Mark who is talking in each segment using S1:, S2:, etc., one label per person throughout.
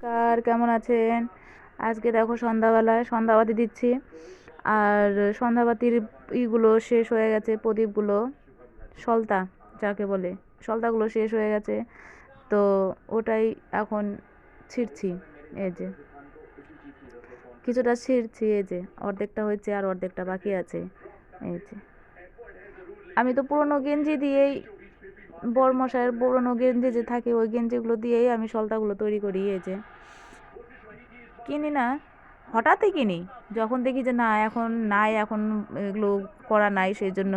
S1: কার কেমন আছেন? আজকে দেখো সন্ধ্যাবেলায় সন্ধ্যাবাতি দিচ্ছি। আর সন্ধ্যাবাতির ইগুলো শেষ হয়ে গেছে, প্রদীপগুলো, সলতা যাকে বলে, সলতাগুলো শেষ হয়ে গেছে। তো ওটাই এখন ছিঁড়ছি। এই যে কিছুটা ছিঁড়ছি, এই যে অর্ধেকটা হয়েছে আর অর্ধেকটা বাকি আছে। এই যে আমি তো পুরোনো গেঞ্জি দিয়েই, বড়মশাইয়ের পুরোনো গেঞ্জি যে থাকে ওই গেঞ্জিগুলো দিয়েই আমি সলতাগুলো তৈরি করি। এই যে কিনি না, হঠাৎই কিনি যখন দেখি যে না এখন নাই, এখন এগুলো করা নাই, সেই জন্য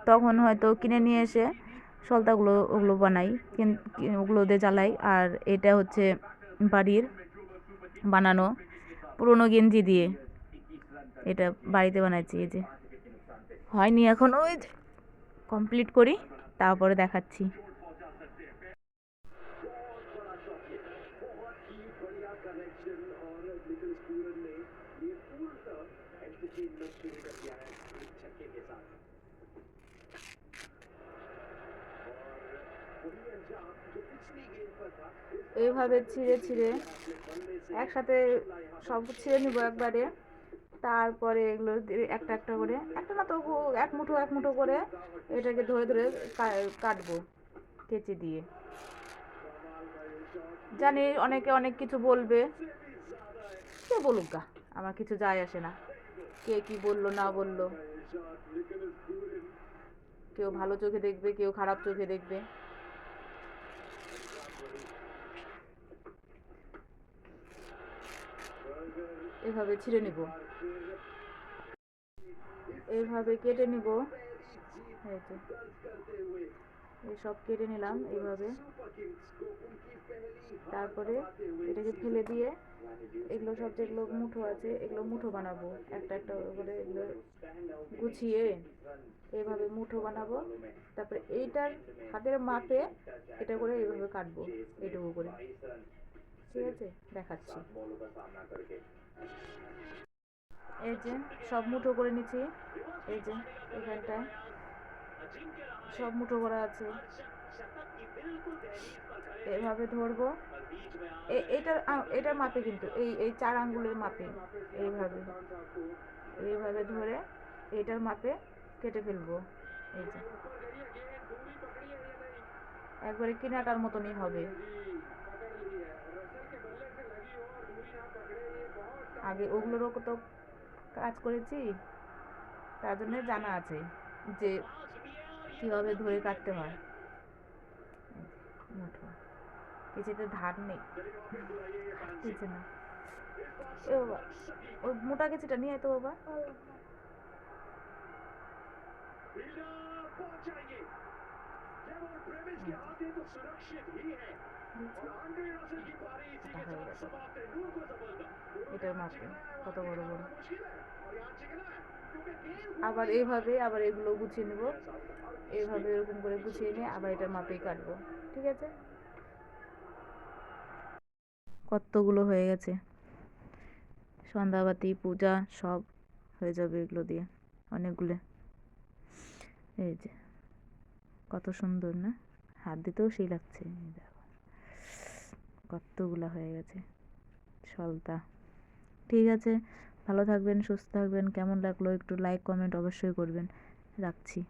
S1: তখন হয়তো কিনে নিয়ে এসে সলতাগুলো ওগুলো বানাই, ওগুলো দিয়ে জ্বালাই। আর এটা হচ্ছে বাড়ির বানানো পুরোনো গেঞ্জি দিয়ে এটা বাড়িতে বানাইছি। এই যে হয়নি এখন, ওই যে কমপ্লিট করি তারপরে দেখাচ্ছি। এইভাবে ছিঁড়ে ছিঁড়ে একসাথে সব ছিঁড়ে নিব একবারে। তারপরে এগুলো একটা একটা করে, একটা না তো এক মুঠো এক মুঠো করে এটাকে ধরে ধরে কাটবো কেচি দিয়ে। জানি অনেকে অনেক কিছু বলবে, কে বলুক গা, আমার কিছু যায় আসে না। কে কি বললো না বললো, কেউ ভালো চোখে দেখবে, কেউ খারাপ চোখে দেখবে। এভাবে ছিঁড়ে নিব, এইভাবে কেটে নিব। এই যে এই সব কেটে নিলাম এইভাবে। তারপরে এটাকে ফেলে দিয়ে এগুলো সব যেগুলো মুঠো আছে এগুলো মুঠো বানাবো, একটা একটা করে এগুলো গুছিয়ে এইভাবে মুঠো বানাবো। তারপরে এইটার হাতের মাপে এটা করে এইভাবে কাটবো, এইটুকু করে। ঠিক আছে, দেখাচ্ছি। এই যে সব মুঠো করে নিচ্ছি, এই যে এখানটায় সব মুঠো করা আছে। এভাবে ধরবো, এটার এটার মাপে, কিন্তু এই এই 4 আঙ্গুলের মাপে এইভাবে, এইভাবে ধরে এটার মাপে কেটে ফেলবো। এই যে একবারে কিনাটার মতনই হবে। আগে ওগুলোরও তো কাজ করেছি, তার জন্য জানা আছে যে কিভাবে ধরে কাটতে হয়। মুঠো কিছুতে ধার নেই, কাটতেছে না। এ বাবা, ওই মোটা কেচিটা নিয়ে আয় তো বাবা। এটার মাপে কত বড় বড়। আবার এইভাবে আবার এগুলো গুছিয়ে নেব, এইভাবে এরকম করে গুছিয়ে নিয়ে আবার এটার মাপেই কাটবো। ঠিক আছে, কতগুলো হয়ে গেছে, সন্ধ্যাবাতি পূজা সব হয়ে যাবে এগুলো দিয়ে, অনেকগুলো। এই যে কত সুন্দর না, হাত দিতেও সেই লাগছে। দেখো কতগুলা হয়ে গেছে সলতা। ঠিক আছে, ভালো থাকবেন, সুস্থ থাকবেন। কেমন লাগলো একটু লাইক কমেন্ট অবশ্যই করবেন। রাখছি,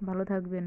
S1: ভালো থাকবেন।